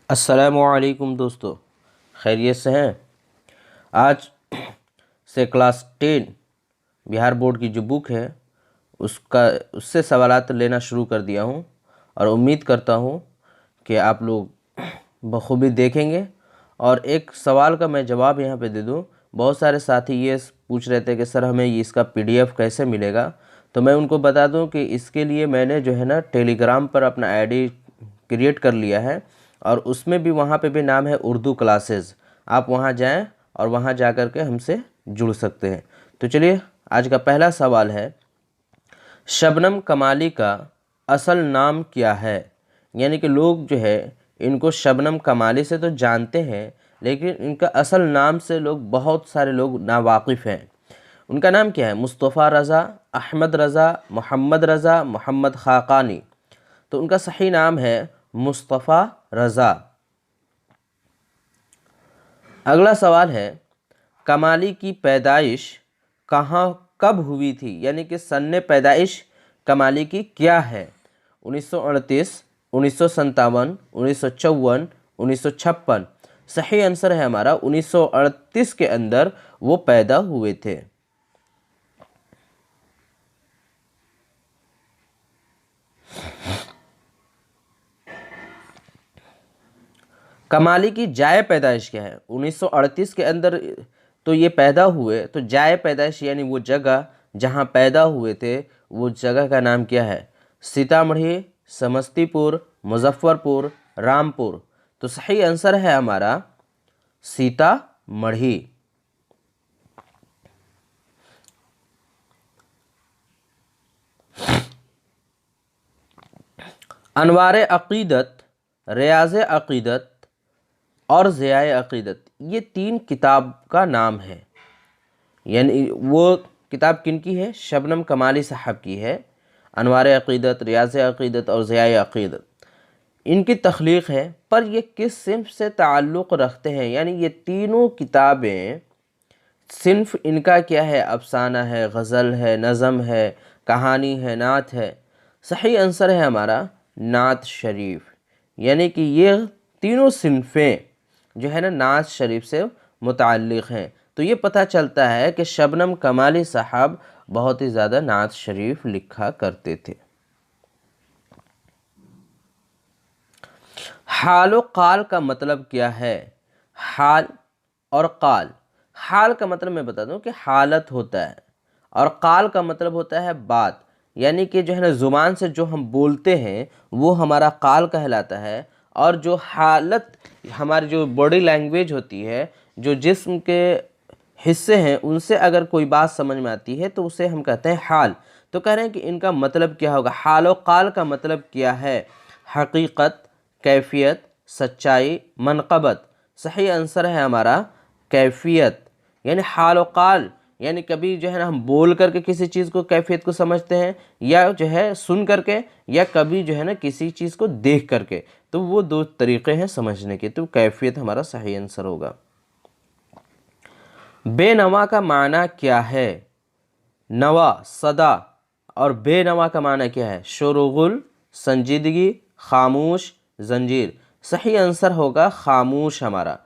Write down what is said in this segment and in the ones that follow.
अस्सलामुअलैकुम दोस्तों, खैरियत से हैं। आज से क्लास 10 बिहार बोर्ड की जो बुक है उससे सवालात लेना शुरू कर दिया हूं और उम्मीद करता हूं कि आप लोग बखूबी देखेंगे। और एक सवाल का मैं जवाब यहां पे दे दूं। बहुत सारे साथी ये पूछ रहे थे कि सर हमें इसका पीडीएफ कैसे मिलेगा, तो मैं उनको बता दूं कि इसके लिए मैंने जो है ना टेलीग्राम पर अपना आईडी क्रिएट कर लिया है और उसमें भी वहाँ पे भी नाम है उर्दू क्लासेस। आप वहाँ जाएं और वहाँ जा कर के हमसे जुड़ सकते हैं। तो चलिए, आज का पहला सवाल है, शबनम कमाली का असल नाम क्या है। यानी कि लोग जो है इनको शबनम कमाली से तो जानते हैं, लेकिन इनका असल नाम से बहुत सारे लोग नावाकिफ़ हैं। उनका नाम क्या है? मुस्तफ़ा रज़ा, अहमद रज़ा, मोहम्मद रज़ा, मोहम्मद खाकानी। तो उनका सही नाम है मुस्तफ़ा रज़ा। अगला सवाल है, कमाली की पैदाइश कहाँ कब हुई थी। यानी कि सन्ने पैदाइश कमाली की क्या है? 1938, 1957, 1954, 1956। सही आंसर है हमारा 1938 के अंदर वो पैदा हुए थे। कमाली की जाए पैदाइश क्या है? 1938 के अंदर तो ये पैदा हुए, तो जाए पैदाइश यानी वो जगह जहाँ पैदा हुए थे, वो जगह का नाम क्या है? सीतामढ़ी, समस्तीपुर, मुजफ्फरपुर, रामपुर। तो सही आंसर है हमारा सीतामढ़ी। अनवार अक़ीदत, रियाज़ अक़ीदत और ज़ियाए अक़ीदत, ये 3 किताब का नाम है। यानी वो किताब किनकी है? शबनम कमाली साहब की है। अनवार अक़ीदत, रियाज़ अक़ीदत और ज़ियाए अक़ीदत इनकी तख्लीक़ है। पर ये किस सिन्फ़ से ताल्लुक़ रखते हैं? यानी ये तीनों किताबें सिन्फ़ इनका क्या है? अफ़साना है, गज़ल है, नज़म है, कहानी है, नात है। सही आंसर है हमारा नात शरीफ। यानी कि ये तीनों सिन्फ़ें जो है ना नात शरीफ से मुताल्लिक़ हैं। तो ये पता चलता है कि शबनम कमाली साहब बहुत ही ज़्यादा नात शरीफ लिखा करते थे। हाल और काल का मतलब क्या है? हाल और काल। हाल का मतलब मैं बता दूं कि हालत होता है, और काल का मतलब होता है बात। यानी कि जो है ना ज़ुबान से जो हम बोलते हैं वो हमारा काल कहलाता है, और जो हालत हमारी जो बॉडी लैंग्वेज होती है, जो जिस्म के हिस्से हैं, उनसे अगर कोई बात समझ में आती है तो उसे हम कहते हैं हाल। तो कह रहे हैं कि इनका मतलब क्या होगा? हाल और काल का मतलब क्या है? हकीकत, कैफियत, सच्चाई, मनक़बत। सही आंसर है हमारा कैफियत। यानी हाल और काल यानी कभी जो है ना हम बोल करके किसी चीज़ को कैफियत को समझते हैं, या जो है सुन करके, या कभी जो है ना किसी चीज़ को देख करके। तो वो 2 तरीक़े हैं समझने के। तो कैफियत हमारा सही आंसर होगा। बेनवा का माना क्या है? नवा सदा, और बेनवा का माना क्या है? शोरगुल, संजीदगी, खामोश, जंजीर। सही आंसर होगा खामोश हमारा।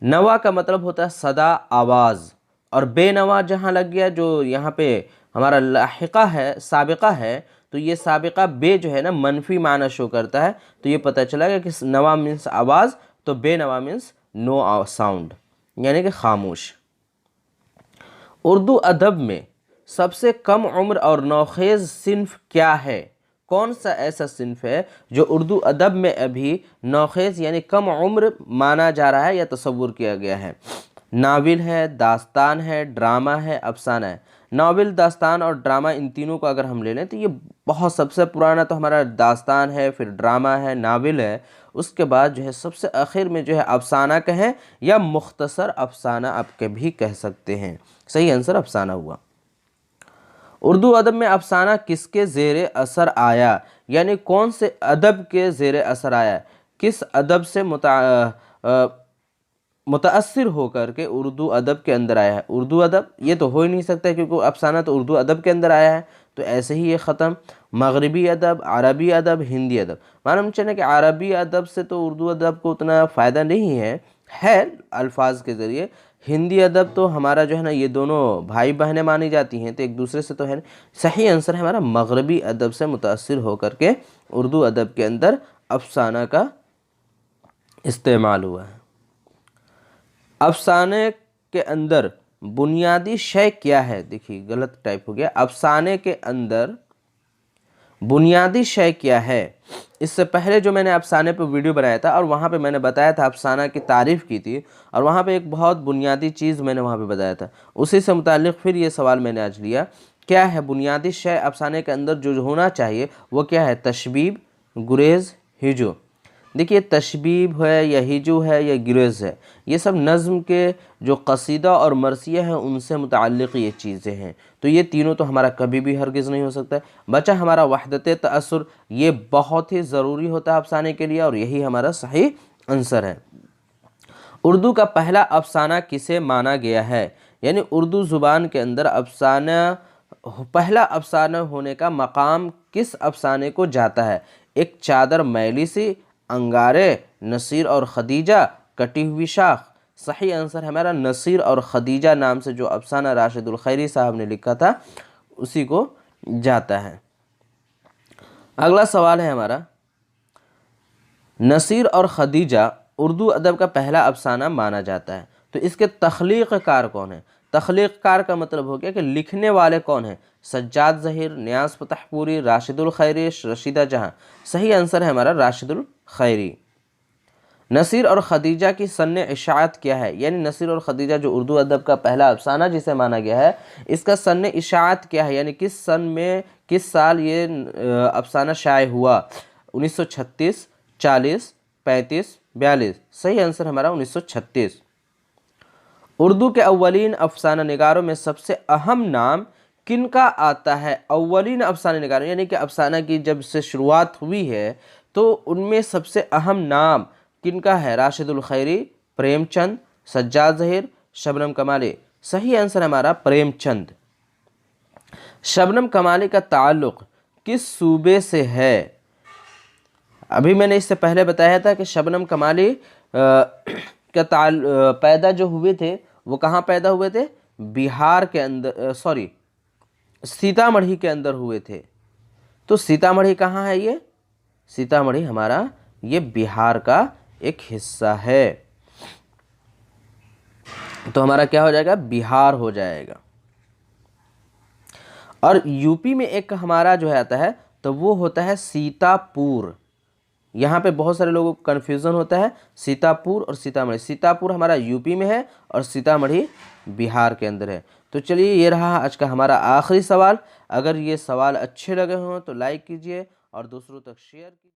नवा का मतलब होता है सदा, आवाज़, और बेनवा जहाँ लग गया, जो यहाँ पे हमारा लाहिका है, साबिका है, तो ये साबिका बे जो है ना मनफी माना शो करता है। तो ये पता चला कि नवा मीन्स आवाज़, तो बेनवा मीन्स नो साउंड, यानी कि खामोश। उर्दू अदब में सबसे कम उम्र और नौखेज़ सिन्फ क्या है? कौन सा ऐसा सिन्फ है जो उर्दू अदब में अभी नौखेज़ यानी कम उम्र माना जा रहा है या तसव्वुर किया गया है? नावल है, दास्तान है, ड्रामा है, अफसाना है। नावल, दास्तान और ड्रामा, इन तीनों को अगर हम ले लें तो ये बहुत सबसे पुराना तो हमारा दास्तान है, फिर ड्रामा है, नावल है, उसके बाद जो है सबसे आखिर में जो है अफसाना कहें या मुख्तसर अफसाना आप भी कह सकते हैं। सही आंसर अफसाना हुआ। उर्दू अदब में अफसाना किसके ज़ेरे असर आया? यानी कौन से अदब के ज़ेरे असर आया? किस अदब से मुतासिर होकर के उर्दू अदब के अंदर आया है? उर्दू अदब ये तो हो ही नहीं सकता, क्योंकि अफसाना तो उर्दू अदब के अंदर आया है। तो ऐसे ही ये ख़त्म। मगरबी अदब, अरबी अदब, हिंदी अदब। मालूम चले कि अरबी अदब से तो उर्दू अदब को उतना फ़ायदा नहीं है अल्फाज के ज़रिए। हिंदी अदब तो हमारा जो है ना, ये दोनों भाई बहनें मानी जाती हैं, तो एक दूसरे से तो है। सही आंसर है हमारा मगरबी अदब से मुतासिर होकर के उर्दू अदब के अंदर अफसाना का इस्तेमाल हुआ है। अफसाने के अंदर बुनियादी शय क्या है? देखिए गलत टाइप हो गया। अफसाने के अंदर बुनियादी शय क्या है? इससे पहले जो मैंने अफसाने पर वीडियो बनाया था और वहाँ पे मैंने बताया था, अफसाना की तारीफ़ की थी और वहाँ पे एक बहुत बुनियादी चीज़ मैंने वहाँ पे बताया था। उसी से मुताल्लिक़ फिर ये सवाल मैंने आज लिया। क्या है बुनियादी शय अफसाने के अंदर जो होना चाहिए वो क्या है? तशबीब, गुरेज़, हिजो। देखिए तशबीब है या हिजो है या गुरेज़ है, ये सब नज़्म के जो कसीदा और मरसिया है उनसे मुताल्लिक़ ये चीज़ें हैं। तो ये तीनों तो हमारा कभी भी हरगिज़ नहीं हो सकता है। बचा हमारा वहदत तअस्सुर, ये बहुत ही ज़रूरी होता है अफसाने के लिए और यही हमारा सही आंसर है। उर्दू का पहला अफसाना किसे माना गया है? यानी उर्दू ज़ुबान के अंदर अफसाना, पहला अफसाना होने का मकाम किस अफसाने को जाता है? एक चादर मैली सी, अंगारे, नसीर और खदीजा, कटी हुई शाख। सही आंसर है हमारा नसीर और खदीजा नाम से जो अफसाना राशिदुल खैरी साहब ने लिखा था उसी को जाता है। अगला सवाल है हमारा, नसीर और खदीजा उर्दू अदब का पहला अफसाना माना जाता है, तो इसके तख्लीक़कार कौन है? तख्लीक़कार का मतलब हो गया कि लिखने वाले कौन है? सज्जाद ज़हीर, नियाज़ फतहपुरी, राशिदुल खैरी, रशीदा जहां। सही आंसर है हमारा राशिदुल खैरी। नसीर और खदीजा की सन्न इशाअत क्या है? यानी नसीर और खदीजा जो उर्दू अदब का पहला अफसाना जिसे माना गया है, इसका सन्न इशाअत क्या है? यानी किस सन में, किस साल ये अफसाना शाये हुआ? 1936, 40, 35, 42। सही आंसर हमारा 1936। उर्दू के अव्वलीन अफसाना निगारों में सबसे अहम नाम किनका आता है? अव्वलीन अफसाना निगारों यानी कि अफसाना की जब से शुरुआत हुई है तो उनमें सबसे अहम नाम किनका है? राशिदुल खैरी, प्रेमचंद, सज्जाद ज़हीर, शबनम कमाली। सही आंसर हमारा प्रेमचंद। शबनम कमाली का ताल्लुक़ किस सूबे से है? अभी मैंने इससे पहले बताया था कि शबनम कमाली पैदा जो हुए थे वो कहाँ पैदा हुए थे? बिहार के अंदर, सॉरी सीतामढ़ी के अंदर हुए थे। तो सीतामढ़ी कहाँ है? ये सीतामढ़ी हमारा ये बिहार का एक हिस्सा है, तो हमारा क्या हो जाएगा? बिहार हो जाएगा। और यूपी में एक हमारा जो है आता है तो वो होता है सीतापुर। यहाँ पे बहुत सारे लोगों को कन्फ्यूज़न होता है सीतापुर और सीतामढ़ी। सीतापुर हमारा यूपी में है और सीतामढ़ी बिहार के अंदर है। तो चलिए ये रहा आज का हमारा आखिरी सवाल। अगर ये सवाल अच्छे लगे हों तो लाइक कीजिए और दूसरों तक शेयर कीजिए।